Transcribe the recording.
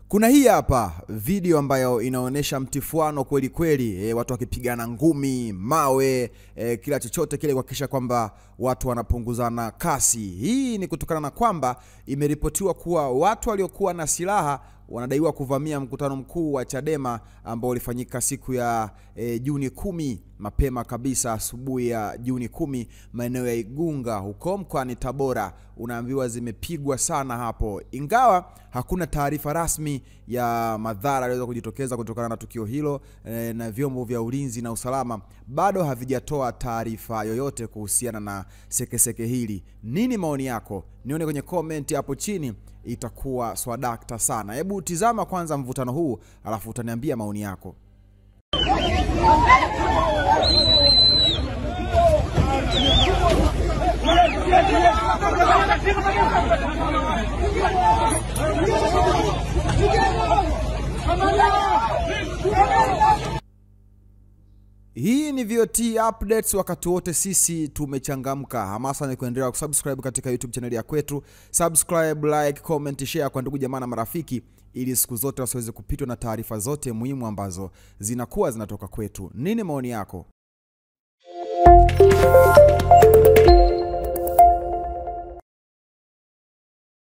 Kuna hii hapa video ambayo inaonyesha mtifuano kweli kweli, watu wakipigana ngumi, mawe, kila chochote kile kuhakikisha kwamba watu wanapunguzana kasi. Hii ni kutokana na kwamba imeripotiwa kuwa watu waliokuwa na silaha wanadaiwa kuvamia mkutano mkuu wa Chadema ambao ulifanyika siku ya Juni 10, mapema kabisa asubuhi ya Juni 10, maeneo ya Igunga huko mkoani Tabora. Unaambiwa zimepigwa sana hapo, ingawa hakuna taarifa rasmi ya madhara yaliyoweza kujitokeza kutokana na tukio hilo, na vyombo vya ulinzi na usalama bado havijatoa taarifa yoyote kuhusiana na sekeseke hili. Nini maoni yako? Nione kwenye comment hapo chini, itakuwa swadakta sana. Hebu tizama kwanza mvutano huu, alafu utaniambia maoni yako. Hii ni VOT updates, wakati wote sisi tumechangamka. Hamasa ni kuendelea kusubscribe katika YouTube channel ya kwetu. Subscribe, like, comment, share kwa ndugu jamaa na marafiki, ili siku zote wasiweze kupitwa na taarifa zote muhimu ambazo zinakuwa zinatoka kwetu. Nini maoni yako?